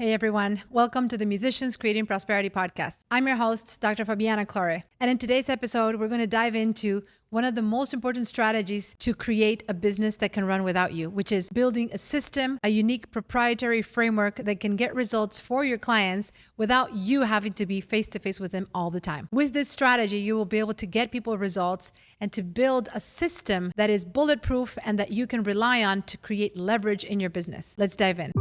Hey everyone, welcome to the Musicians Creating Prosperity podcast. I'm your host, Dr. Fabiana. And in today's episode, we're going to dive into one of the most important strategies to create a business that can run without you, which is building a system, a unique proprietary framework that can get results for your clients without you having to be face-to-face with them all the time. With this strategy, you will be able to get people results and to build a system that is bulletproof and that you can rely on to create leverage in your business. Let's dive in.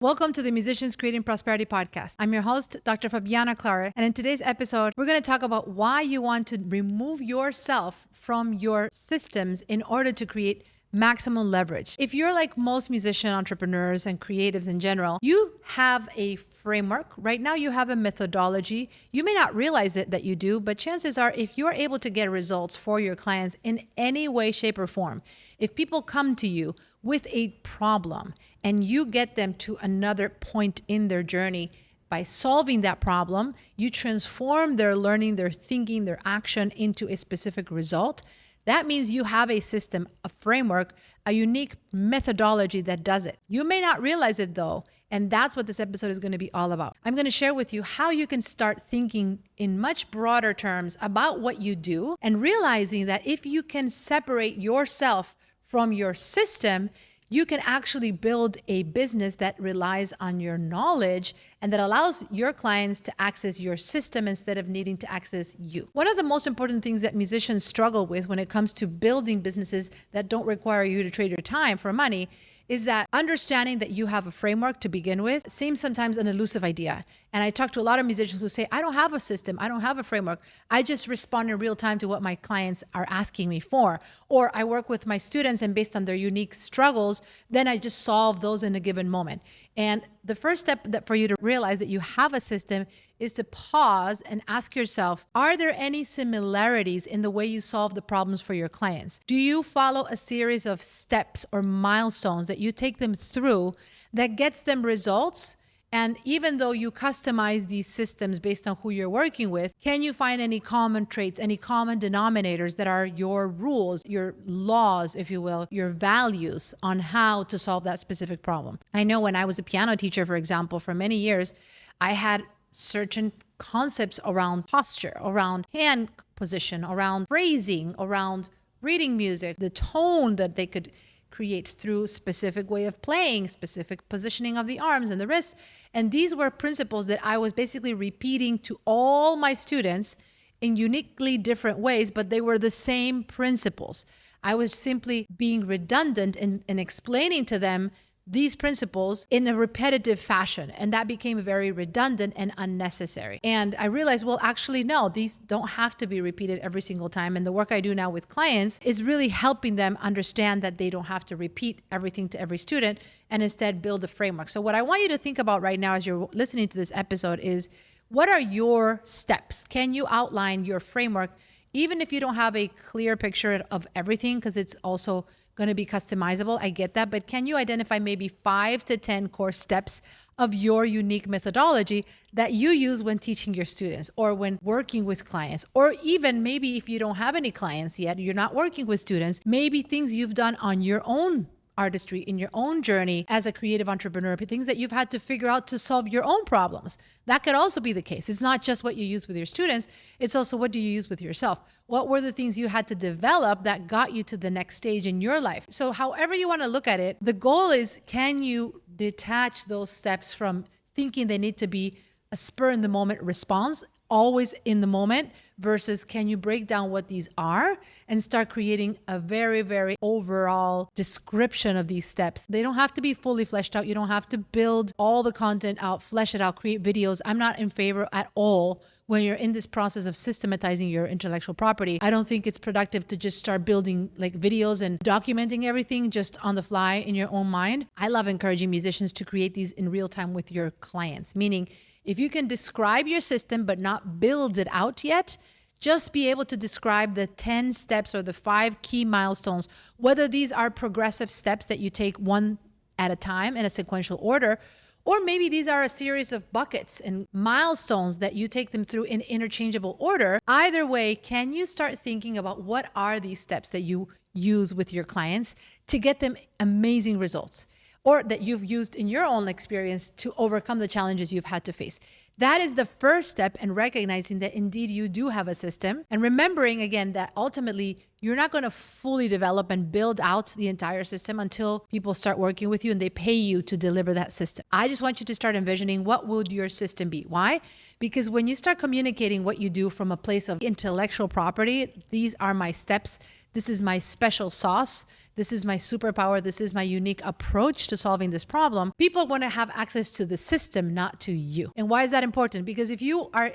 Welcome to the Musicians Creating Prosperity podcast. I'm your host, Dr. Fabiana, and in today's episode, we're going to talk about why you want to remove yourself from your systems in order to create maximum leverage. If you're like most musician entrepreneurs and creatives in general, you have a framework. Right now, you have a methodology. You may not realize it that you do, but chances are if you're able to get results for your clients in any way, shape, or form, if people come to you with a problem and you get them to another point in their journey by solving that problem, you transform their learning, their thinking, their action into a specific result. That means you have a system, a framework, a unique methodology that does it. You may not realize it though, and that's what this episode is going to be all about. I'm going to share with you how you can start thinking in much broader terms about what you do and realizing that if you can separate yourself from your system, you can actually build a business that relies on your knowledge and that allows your clients to access your system instead of needing to access you. One of the most important things that musicians struggle with when it comes to building businesses that don't require you to trade your time for money is that understanding that you have a framework to begin with seems sometimes an elusive idea. And I talk to a lot of musicians who say, I don't have a system, I don't have a framework. I just respond in real time to what my clients are asking me for. Or I work with my students and based on their unique struggles, then I just solve those in a given moment. And the first step for you to realize that you have a system is to pause and ask yourself, are there any similarities in the way you solve the problems for your clients? Do you follow a series of steps or milestones that you take them through that gets them results? And even though you customize these systems based on who you're working with, can you find any common traits, any common denominators that are your rules, your laws, if you will, your values on how to solve that specific problem? I know when I was a piano teacher, for example, for many years, I had certain concepts around posture, around hand position, around phrasing, around reading music, the tone that they could create through specific way of playing, specific positioning of the arms and the wrists. And these were principles that I was basically repeating to all my students in uniquely different ways, but they were the same principles. I was simply being redundant in explaining to them these principles in a repetitive fashion. And that became very redundant and unnecessary. And I realized, well, actually, no, these don't have to be repeated every single time. And the work I do now with clients is really helping them understand that they don't have to repeat everything to every student and instead build a framework. So what I want you to think about right now as you're listening to this episode is, what are your steps? Can you outline your framework, even if you don't have a clear picture of everything, because it's also going to be customizable. I get that. But can you identify maybe 5 to 10 core steps of your unique methodology that you use when teaching your students or when working with clients? Or even maybe if you don't have any clients yet, you're not working with students, maybe things you've done on your own artistry, in your own journey as a creative entrepreneur, things that you've had to figure out to solve your own problems. That could also be the case. It's not just what you use with your students. It's also what do you use with yourself? What were the things you had to develop that got you to the next stage in your life? So however you want to look at it, the goal is, can you detach those steps from thinking they need to be a spur in the moment response, always in the moment, versus can you break down what these are and start creating a very, very overall description of these steps. They don't have to be fully fleshed out. You don't have to build all the content out, flesh it out, create videos. I'm not in favor at all when you're in this process of systematizing your intellectual property. I don't think it's productive to just start building like videos and documenting everything just on the fly in your own mind. I love encouraging musicians to create these in real time with your clients, meaning if you can describe your system but not build it out yet, just be able to describe the 10 steps or the 5 key milestones, whether these are progressive steps that you take one at a time in a sequential order, Or maybe these are a series of buckets and milestones that you take them through in interchangeable order. Either way, can you start thinking about what are these steps that you use with your clients to get them amazing results, or that you've used in your own experience to overcome the challenges you've had to face? That is the first step in recognizing that indeed you do have a system, and remembering again that ultimately you're not going to fully develop and build out the entire system until people start working with you and they pay you to deliver that system. I just want you to start envisioning what would your system be. Why? Because when you start communicating what you do from a place of intellectual property, these are my steps, this is my special sauce, this is my superpower, this is my unique approach to solving this problem, people want to have access to the system, not to you. And why is that important? Because if you are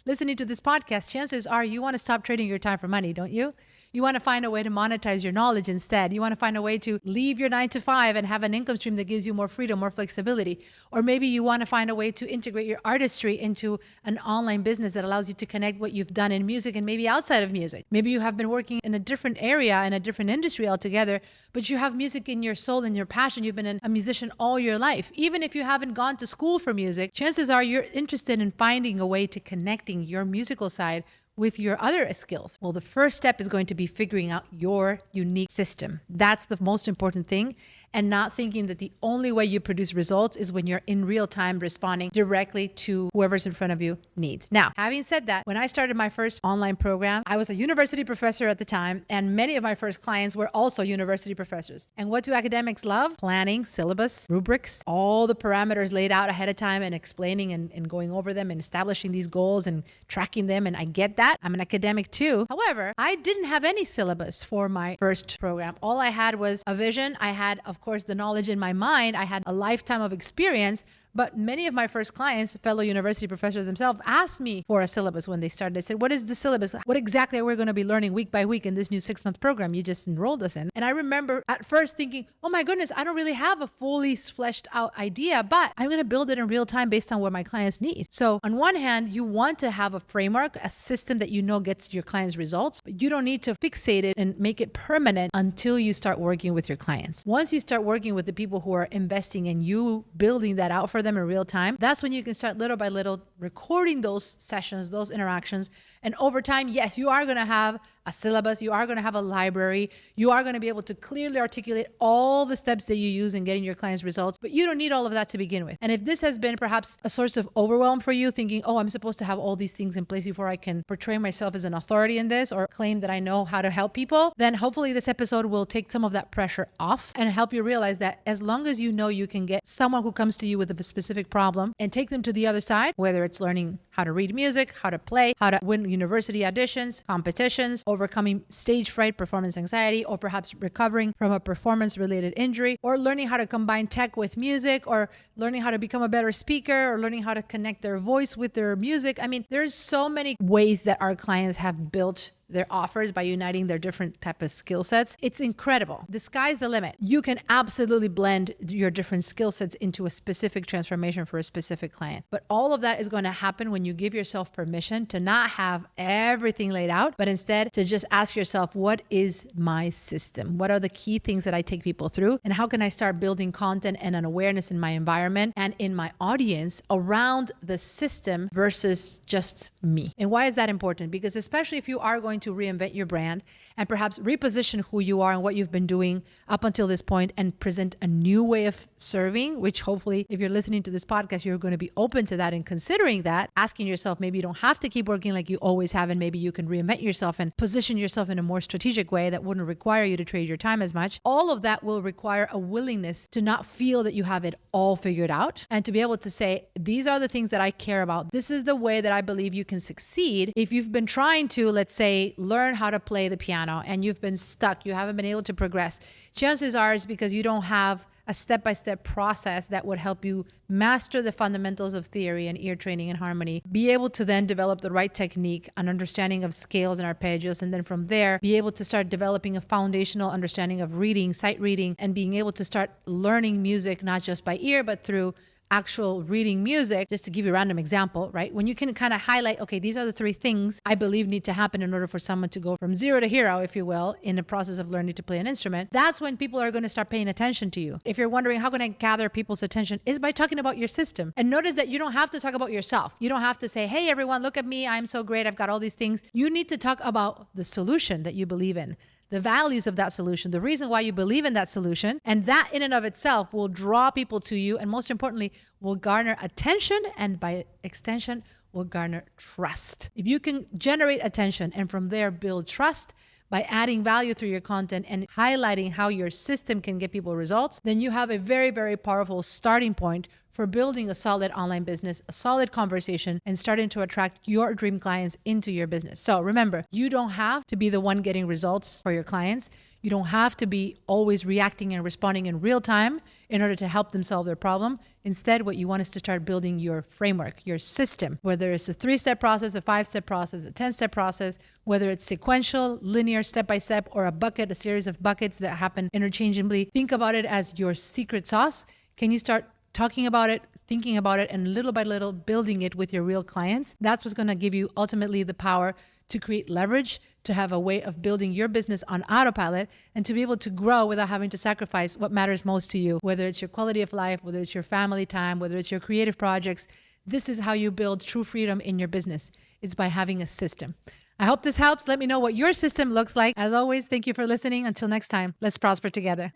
listening to this podcast, chances are you want to stop trading your time for money, don't you? You want to find a way to monetize your knowledge instead. You want to find a way to leave your 9 to 5 and have an income stream that gives you more freedom, more flexibility. Or maybe you want to find a way to integrate your artistry into an online business that allows you to connect what you've done in music and maybe outside of music. Maybe you have been working in a different area, in a different industry altogether, but you have music in your soul and your passion. You've been a musician all your life. Even if you haven't gone to school for music, chances are you're interested in finding a way to connecting your musical side with your other skills. Well, the first step is going to be figuring out your unique system. That's the most important thing, and not thinking that the only way you produce results is when you're in real time responding directly to whoever's in front of you needs. Now, having said that, when I started my first online program, I was a university professor at the time, and many of my first clients were also university professors. And what do academics love? Planning, syllabus, rubrics, all the parameters laid out ahead of time and explaining and going over them and establishing these goals and tracking them. And I get that. I'm an academic too. However, I didn't have any syllabus for my first program. All I had was a vision. I had, of course, the knowledge in my mind. I had a lifetime of experience. But many of my first clients, fellow university professors themselves, asked me for a syllabus when they started. They said, what is the syllabus? What exactly are we going to be learning week by week in this new 6-month program you just enrolled us in? And I remember at first thinking, oh my goodness, I don't really have a fully fleshed out idea, but I'm going to build it in real time based on what my clients need. So on one hand, you want to have a framework, a system that you know gets your clients results, but you don't need to fixate it and make it permanent until you start working with your clients. Once you start working with the people who are investing in you building that out for them in real time, that's when you can start little by little recording those sessions, those interactions. And over time, yes, you are going to have a syllabus, you are going to have a library, you are going to be able to clearly articulate all the steps that you use in getting your clients results, but you don't need all of that to begin with. And if this has been perhaps a source of overwhelm for you, thinking, oh, I'm supposed to have all these things in place before I can portray myself as an authority in this or claim that I know how to help people, then hopefully this episode will take some of that pressure off and help you realize that as long as you know you can get someone who comes to you with a specific problem and take them to the other side, whether it's learning how to read music, how to play, how to win university auditions, competitions, overcoming stage fright, performance anxiety, or perhaps recovering from a performance-related injury, or learning how to combine tech with music, or learning how to become a better speaker, or learning how to connect their voice with their music. I mean, there's so many ways that our clients have built their offers by uniting their different type of skill sets. It's incredible. The sky's the limit. You can absolutely blend your different skill sets into a specific transformation for a specific client. But all of that is going to happen when you give yourself permission to not have everything laid out, but instead to just ask yourself, what is my system? What are the key things that I take people through? And how can I start building content and an awareness in my environment and in my audience around the system versus just me? And why is that important? Because especially if you are going to reinvent your brand and perhaps reposition who you are and what you've been doing up until this point and present a new way of serving, which hopefully if you're listening to this podcast, you're going to be open to that and considering that, asking yourself, maybe you don't have to keep working like you always have, and maybe you can reinvent yourself and position yourself in a more strategic way that wouldn't require you to trade your time as much. All of that will require a willingness to not feel that you have it all figured out and to be able to say, these are the things that I care about. This is the way that I believe you can succeed. If you've been trying to, let's say, learn how to play the piano and you've been stuck, you haven't been able to progress, chances are it's because you don't have a step-by-step process that would help you master the fundamentals of theory and ear training and harmony, be able to then develop the right technique, an understanding of scales and arpeggios, and then from there, be able to start developing a foundational understanding of reading, sight reading, and being able to start learning music, not just by ear, but through actual reading music, just to give you a random example, right? When you can kind of highlight, okay, these are the 3 things I believe need to happen in order for someone to go from zero to hero, if you will, in the process of learning to play an instrument, that's when people are going to start paying attention to you. If you're wondering how can I gather people's attention, is by talking about your system. And notice that you don't have to talk about yourself. You don't have to say, hey, everyone, look at me. I'm so great. I've got all these things. You need to talk about the solution that you believe in, the values of that solution, the reason why you believe in that solution. And that in and of itself will draw people to you. And most importantly, will garner attention, and by extension, will garner trust. If you can generate attention and from there build trust by adding value through your content and highlighting how your system can get people results, then you have a very, very powerful starting point for building a solid online business, a solid conversation, and starting to attract your dream clients into your business. So remember, you don't have to be the one getting results for your clients. You don't have to be always reacting and responding in real time in order to help them solve their problem. Instead, what you want is to start building your framework, your system, whether it's a 3-step process, a 5-step process, a 10-step process, whether it's sequential, linear, step-by-step, or a bucket, a series of buckets that happen interchangeably. Think about it as your secret sauce. Can you start talking about it, thinking about it, and little by little building it with your real clients? That's what's going to give you ultimately the power to create leverage, to have a way of building your business on autopilot, and to be able to grow without having to sacrifice what matters most to you, whether it's your quality of life, whether it's your family time, whether it's your creative projects. This is how you build true freedom in your business. It's by having a system. I hope this helps. Let me know what your system looks like. As always, thank you for listening. Until next time, let's prosper together.